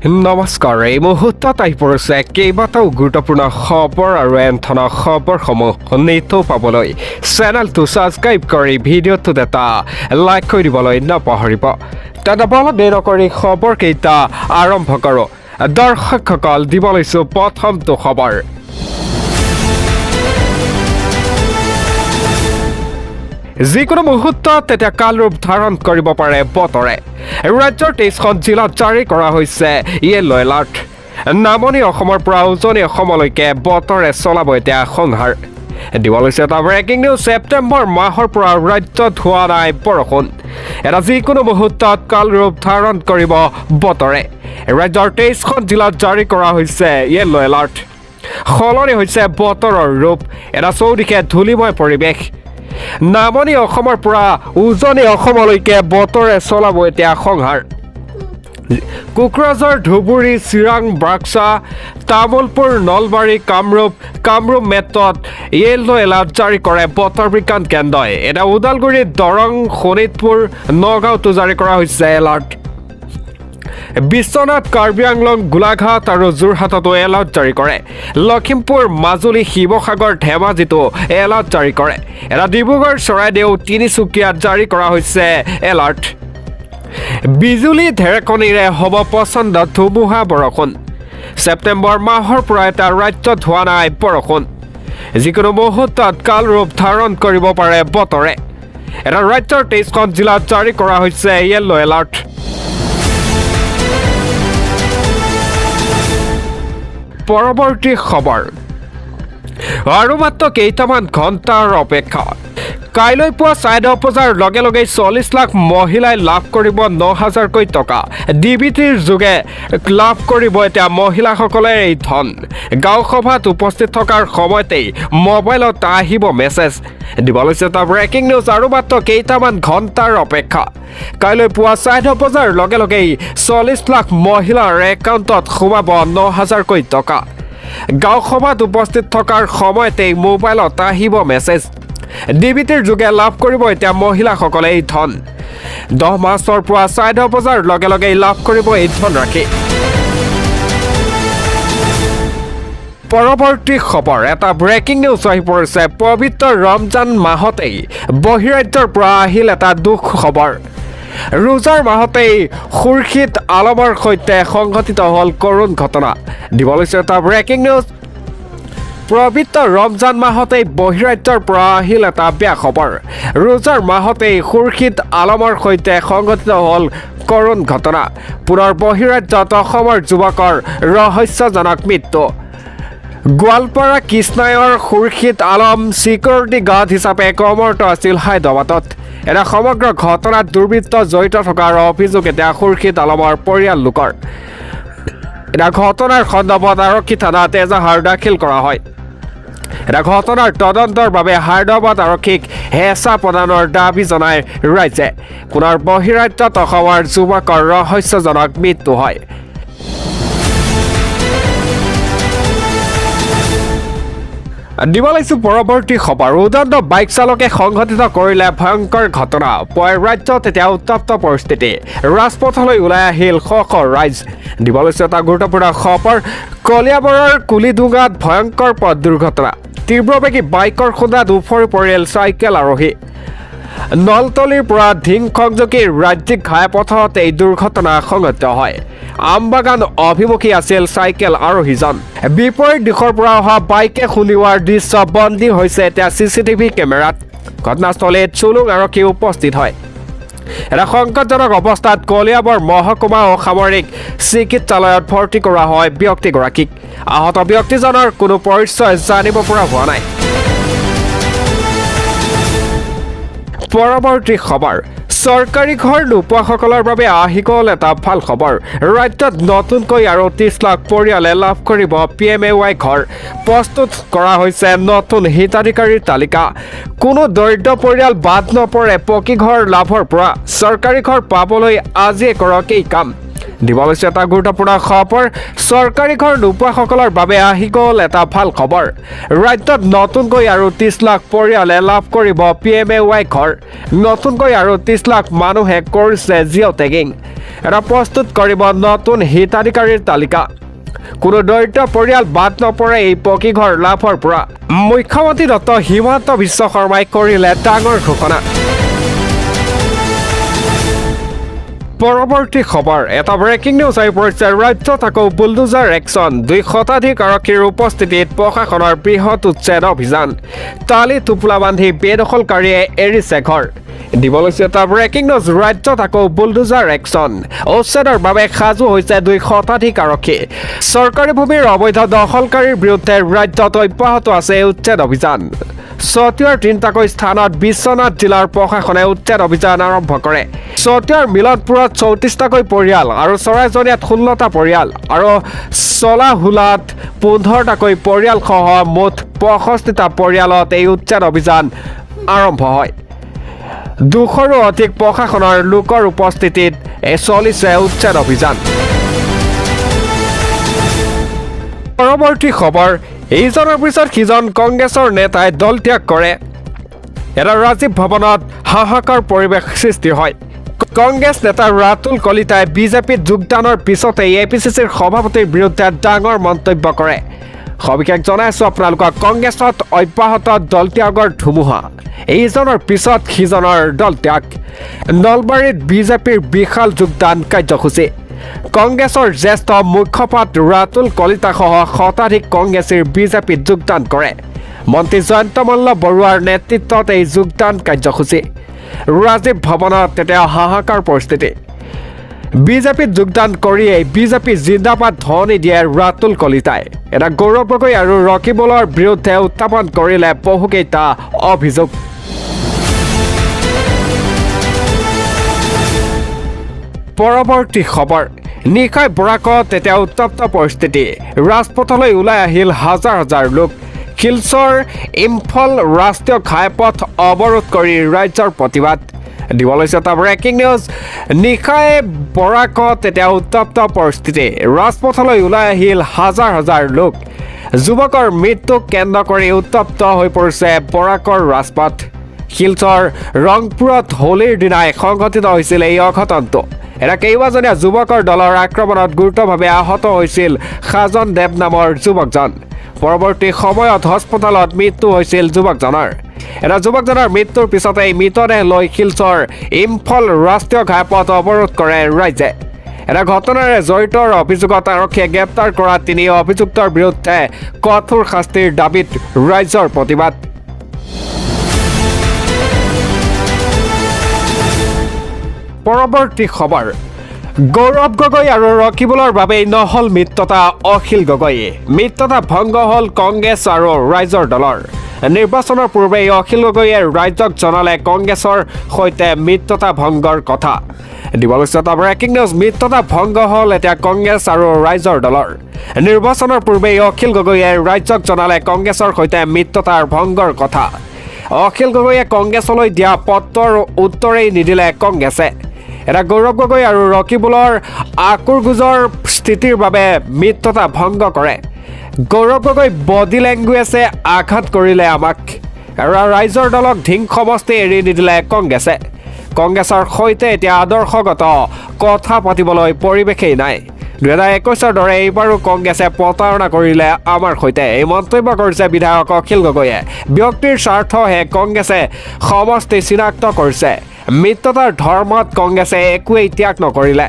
নমস্কাৰ এই মুহূৰ্তত আহি পৰিছে কেইবাটাও গুৰুত্বপূৰ্ণ খবৰ আৰু এণ্ঠনৰ খবৰসমূহ নিতৌ পাবলৈ চেনেলটো ছাবস্ক্ৰাইব কৰি ভিডিঅ'টোত এটা লাইক কৰি দিবলৈ নাপাহৰিব। তেনে বলত দেৰি নকৰি খবৰকেইটা আৰম্ভ কৰোঁ। দৰ্শকসকল দিব লৈছোঁ প্ৰথমটো খবৰ। যিকোনো মুহূৰ্তত এতিয়া কাল ৰূপ ধাৰণ কৰিব পাৰে বতৰে। ৰাজ্যৰ 23খন জিলাত জাৰি কৰা হৈছে য়েলো এলাৰ্ট। নামনি অসমৰ পৰা উজনি অসমলৈকে বতৰে চলাব এতিয়া সংহাৰ। দিব লৈছে এটা ব্ৰেকিং নিউজ। ছেপ্টেম্বৰ মাহৰ পৰা ৰাজ্যত হোৱা নাই বৰষুণ। এটা যিকোনো মুহূৰ্তত কাল ৰূপ ধাৰণ কৰিব বতৰে। ৰাজ্যৰ 23খন জিলাত জাৰি কৰা হৈছে য়েলো এলাৰ্ট। সলনি হৈছে বতৰৰ ৰূপ। এটা চৌদিশে ধূলিময় পৰিৱেশ। নামনি অসমৰ পৰা উজনি অসমলৈকে বতৰে চলাব এতিয়া সংহাৰ। কোকৰাঝাৰ, ধুবুৰী, চিৰাং, বাক্সা, তামুলপুৰ, নলবাৰী, কামৰূপ মেট্ৰত য়েলো এলাৰ্ট জাৰি কৰে বতৰ বিজ্ঞান কেন্দ্ৰই। এতিয়া ওদালগুৰি, দৰং, শোণিতপুৰ, নগাঁৱতো জাৰি কৰা হৈছে এলাৰ্ট। বিশ্বনাথ, কাৰ্বি আংলং, গোলাঘাট আৰু যোৰহাটতো এলাৰ্ট জাৰি কৰে। লখিমপুৰ, মাজুলী, শিৱসাগৰ, ধেমাজিতো এলাৰ্ট জাৰি কৰে। এটা ডিব্ৰুগড়, চৰাইদেউ, তিনিচুকীয়াত জাৰি কৰা হৈছে এলাৰ্ট। বিজুলী ঢেৰেকণিৰে হ'ব প্ৰচণ্ড ধুমুহা বৰষুণ। ছেপ্টেম্বৰ মাহৰ পৰা এটা ৰাজ্যত হোৱা নাই বৰষুণ। যিকোনো মুহূৰ্তত কাল ৰূপ ধাৰণ কৰিব পাৰে বতৰে। এটা ৰাজ্যৰ 23খন জিলাত জাৰি কৰা হৈছে য়েলো এলাৰ্ট। পৰৱৰ্তী খবৰ। আৰু মাত্ৰ কেইটামান ঘণ্টাৰ অপেক্ষা। কাইলৈ পুৱা 10:30 বজাৰ লগে লগে 40 লাখ মহিলাই লাভ কৰিব 9,000কৈ টকা। ডিবিটিৰ যোগে লাভ কৰিব এতিয়া মহিলাসকলে এই ধন। গাঁও সভাত উপস্থিত থকাৰ সময়তেই মোবাইলত আহিব মেছেজ। দিব লৈছে এটা ব্ৰেকিং নিউজ। আৰু মাত্ৰ কেইটামান ঘণ্টাৰ অপেক্ষা। কাইলৈ পুৱা 10:30 বজাৰ লগে লগেই 40 লাখ মহিলাৰ একাউণ্টত সোমাব 9,000কৈ টকা। গাঁও সভাত উপস্থিত থকাৰ সময়তেই মোবাইলত আহিব মেছেজ। ডিবিটিৰ যোগে লাভ কৰিব এতিয়া মহিলাসকলে এই ধন। 10 মাৰ্চৰ পৰা 10:30 বজাৰ লগে লগেই লাভ কৰিব এই ধনৰাশি। পৰৱৰ্তী খবৰ। এটা ব্ৰেকিং নিউজ আহি পৰিছে। পবিত্ৰ ৰমজান মাহতেই বহিৰাজ্যৰ পৰা আহিল এটা দুখ খবৰ। ৰোজাৰ মাহতেই খুৰশ্বিদ আলমৰ সৈতে সংঘটিত হ'ল কৰুণ ঘটনা। দিব লৈছে এটা ব্ৰেকিং নিউজ। পবিত্ৰ ৰমজান মাহতেই বহিৰাজ্যৰ পৰা আহিল এটা বেয়া খবৰ। ৰোজাৰ মাহতেই খুৰশ্বিদ আলমৰ সৈতে সংঘটিত হ'ল কৰুণ ঘটনা। পুনৰ বহিৰাজ্যত অসমৰ যুৱকৰ ৰহস্যজনক মৃত্যু। গোৱালপাৰা কৃষ্ণায়ৰ খুৰশ্বিদ আলম ছিকিউৰিটি গাৰ্ড হিচাপে কৰ্মৰত আছিল হায়দৰাবাদত। এটা সমগ্ৰ ঘটনাত দুৰ্বৃত্ত জড়িত থকাৰ অভিযোগ এতিয়া খুৰশ্বিদ আলমৰ পৰিয়াল লোকৰ। এটা ঘটনাৰ সন্দৰ্ভত আৰক্ষী থানাত এজাহাৰ দাখিল কৰা হয়। এটা ঘটনাৰ তদন্তৰ বাবে হায়দৰাবাদ আৰক্ষীক হেঁচা প্ৰদানৰ দাবী জনাই ৰাইজে। পুনৰ বহিৰাজ্যত অসমৰ যুৱকৰ ৰহস্যজনক মৃত্যু হয়। দিব লাগিছোঁ পৰৱৰ্তী খবৰ। উদণ্ড বাইক চালকে সংঘটিত কৰিলে ভয়ংকৰ ঘটনা। পুৱাই ৰাজ্যত এতিয়া উত্তপ্ত পৰিস্থিতি। ৰাজপথলৈ ওলাই আহিল শ শ ৰাইজ। দিব লৈছোঁ এটা গুৰুত্বপূৰ্ণ খবৰ। কলিয়াবৰৰ কুলিডুঙাত ভয়ংকৰ পথ দুৰ্ঘটনা। তীব্ৰবেগী বাইকৰ খুন্দাত উফৰি পৰিল চাইকেল আৰোহী। নলতলিৰ পৰা ধিংখংজুকি ৰাজ্যিক ঘাইপথত এই দুৰ্ঘটনা সংঘটিত হয়। আমবাগান অভিমুখী আছিল চাইকেল আৰোহীজন। বিপৰীত দিশৰ পৰা অহা বাইকে খুন্দিওৱাৰ দৃশ্য বন্দী হৈছে এতিয়া CCTV কেমেৰাত। ঘটনাস্থলীত চুলুং আৰক্ষী উপস্থিত হয়। এটা সংকটজনক অৱস্থাত কলিয়াবৰ মহকুমা অসামৰিক চিকিৎসালয়ত ভৰ্তি কৰা হয় ব্যক্তিগৰাকীক। আহত ব্যক্তিজনৰ কোনো পৰিচয় জানিব পৰা হোৱা নাই। পৰৱৰ্তী খবৰ। চৰকাৰী ঘৰ নোপোৱাসকলৰ বাবে আহি গ'ল এটা ভাল খবৰ। ৰাজ্যত নতুনকৈ আৰু 30 লাখ পৰিয়ালে লাভ কৰিব PMAY ঘৰ। প্ৰস্তুত কৰা হৈছে নতুন হিতাধিকাৰীৰ তালিকা। কোনো দৰিদ্ৰ পৰিয়াল বাদ নপৰে পকী ঘৰ লাভৰ পৰা। চৰকাৰী ঘৰ পাবলৈ আজিয়ে কৰক এই কাম। দিব লৈছে এটা গুৰুত্বপূৰ্ণ খবৰ চৰকাৰী ঘৰ নোপোৱাসকলৰ বাবে আহি গ'ল এটা ভাল খবৰ ৰাজ্যত নতুনকৈ আৰু 30 লাখ পৰিয়ালে লাভ কৰিব PMAY ঘৰ নতুনকৈ আৰু 30 লাখ মানুহে কৰিছে জিঅ' টেগিং এটা প্ৰস্তুত কৰিব নতুন হিতাধিকাৰীৰ তালিকা কোনো দৰিদ্ৰ পৰিয়াল বাদ নপৰে এই পকী ঘৰ লাভৰ পৰা মুখ্যমন্ত্ৰী ডক্টৰ হিমন্ত বিশ্ব শৰ্মাই কৰিলে ডাঙৰ ঘোষণা পৰৱৰ্তী খবৰ এটা ব্ৰেকিং নিউজ আহি পৰিছে ৰাজ্যত আকৌ বুলডোজাৰ একশ্যন 2 শতাধিক আৰক্ষীৰ উপস্থিতিত প্ৰশাসনৰ বৃহৎ উচ্ছেদ অভিযান তালি টোপোলা বান্ধি বেদখলকাৰীয়ে এৰিছে ঘৰ দিব লৈছে এটা ব্ৰেকিং নিউজ ৰাজ্যত আকৌ বুলডোজাৰ একশ্যন উচ্ছেদৰ বাবে সাজু হৈছে 2 শতাধিক আৰক্ষী চৰকাৰী ভূমিৰ অবৈধ দখলকাৰীৰ বিৰুদ্ধে ৰাজ্যত অব্যাহত আছে উচ্ছেদ অভিযান চতিয়াৰ 3টাকৈ স্থানত বিশ্বনাথ জিলাৰ প্ৰশাসনে উচ্ছেদ অভিযান আৰম্ভ কৰে চতিয়াৰ মিলনপুৰত 34টাকৈ পৰিয়াল আৰু চৰাইজনীয়াত 16টা পৰিয়াল আৰু চলাহুলাত 15টাকৈ পৰিয়ালসহ মুঠ 65টা পৰিয়ালত এই উচ্ছেদ অভিযান আৰম্ভ হয় 200ৰো অধিক প্ৰশাসনৰ লোকৰ উপস্থিতিত চলিছে উচ্ছেদ অভিযান পৰৱৰ্তী খবৰ ইজনৰ পিছত সিজন কংগ্ৰেছৰ নেতাই দল ত্যাগ কৰে এটা ৰাজীৱ ভৱনত হাহাকাৰ পৰিৱেশ সৃষ্টি হয় কংগ্ৰেছ নেতা ৰাতুল কলিতাই বিজেপিত যোগদানৰ পিছতেই APCCৰ সভাপতিৰ বিৰুদ্ধে ডাঙৰ মন্তব্য কৰে সবিশেষ জনাইছো আপোনালোকক কংগ্ৰেছত অব্যাহত দল ত্যাগৰ ধুমুহা এইজনৰ পিছত সিজনৰ দল ত্যাগ নলবাৰীত বিজেপিৰ বিশাল যোগদান কাৰ্যসূচী কংগ্ৰেছৰ জ্যেষ্ঠ মুখপাত্ৰ ৰাতুল কলিতাসহ শতাধিক কংগ্ৰেছীৰ বিজেপিত যোগদান কৰে মন্ত্ৰী জয়ন্ত মল্ল বৰুৱাৰ নেতৃত্বত এই যোগদান কাৰ্যসূচী ৰাজীৱ ভৱনত তেতিয়া হাহাকাৰ পৰিস্থিতি বিজেপিত যোগদান কৰিয়েই বিজেপি জিন্দাবাদ ধ্বনি দিয়ে ৰাতুল কলিতাই এটা গৌৰৱ গগৈ আৰু ৰকিবুলৰ বিৰুদ্ধে উত্থাপন কৰিলে বহুকেইটা অভিযোগ পৰৱৰ্তী খবৰ নিশাই বৰাকত এতিয়া উত্তপ্ত পৰিস্থিতি ৰাজপথলৈ ওলাই আহিল হাজাৰ হাজাৰ লোক শিলচৰ ইম্ফল ৰাষ্ট্ৰীয় ঘাইপথ অৱৰোধ কৰি ৰাজ্যৰ প্ৰতিবাদ দিব লৈছে এটা ব্ৰেকিং নিউজ নিশাই বৰাকত এতিয়া উত্তপ্ত পৰিস্থিতি ৰাজপথলৈ ওলাই আহিল হাজাৰ হাজাৰ লোক যুৱকৰ মৃত্যুক কেন্দ্ৰ কৰি উত্তপ্ত হৈ পৰিছে বৰাকৰ ৰাজপথ শিলচৰ ৰংপুৰত হোলীৰ দিনাই সংঘটিত হৈছিল এই অঘটনটো এটা কেইবাজনীয়া যুৱকৰ দলৰ আক্ৰমণত গুৰুতৰভাৱে আহত হৈছিল সাজন দেৱ নামৰ যুৱকজন পৰৱৰ্তী সময়ত হস্পিটেলত মৃত্যু হৈছিল যুৱকজনৰ এটা যুৱকজনৰ মৃত্যুৰ পিছতেই মৃতদেহ লৈ শিলচৰ ইম্ফল ৰাষ্ট্ৰীয় ঘাইপথ অৱৰোধ কৰে ৰাইজে এটা ঘটনাৰে জড়িত অভিযোগত আৰক্ষীয়ে গ্ৰেপ্তাৰ কৰা 3 অভিযুক্তৰ বিৰুদ্ধে কঠোৰ শাস্তিৰ দাবীত ৰাইজৰ প্ৰতিবাদ পৰৱৰ্তী খবৰ গৌৰৱ গগৈ আৰু ৰকিবুলৰ বাবেই নহল মিত্ৰতা অখিল গগৈ মিত্ৰতা ভংগ হ'ল কংগ্ৰেছ আৰু ৰাইজৰ দলৰ নিৰ্বাচনৰ পূৰ্বে অখিল গগৈয়ে ৰাজ্যক জনালে কংগ্ৰেছৰ সৈতে মিত্ৰতা ভংগৰ কথা দিব লৈছে এটা ব্ৰেকিং নিউজ মিত্ৰতা ভংগ হ'ল এতিয়া কংগ্ৰেছ আৰু ৰাইজৰ দলৰ নিৰ্বাচনৰ পূৰ্বে অখিল গগৈয়ে ৰাজ্যক জনালে কংগ্ৰেছৰ সৈতে মিত্ৰতাৰ ভংগৰ কথা অখিল গগৈয়ে কংগ্ৰেছলৈ দিয়া পত্ৰৰ উত্তৰেই নিদিলে কংগ্ৰেছে এটা গৌৰৱ গগৈ আৰু ৰকিবুলৰ আকুৰগুজৰ স্থিতিৰ বাবে মিত্ৰতা ভংগ কৰে গৌৰৱ গগৈ বডি লেংগুৱেজে আঘাত কৰিলে আমাক আৰু ৰাইজৰ দলক ধিং সমষ্টি এৰি নিদিলে কংগ্ৰেছে কংগ্ৰেছৰ সৈতে এতিয়া আদৰ্শগত কথা পাতিবলৈ পৰিৱেশেই নাই 2021ৰ দৰে এইবাৰো কংগ্ৰেছে প্ৰতাৰণা কৰিলে আমাৰ সৈতে এই মন্তব্য কৰিছে বিধায়ক অখিল গগৈয়ে ব্যক্তিৰ স্বাৰ্থহে কংগ্ৰেছে সমষ্টি চিনাক্ত কৰিছে মিত্ৰতাৰ ধৰ্মত কংগ্ৰেছে একোৱেই ত্যাগ নকৰিলে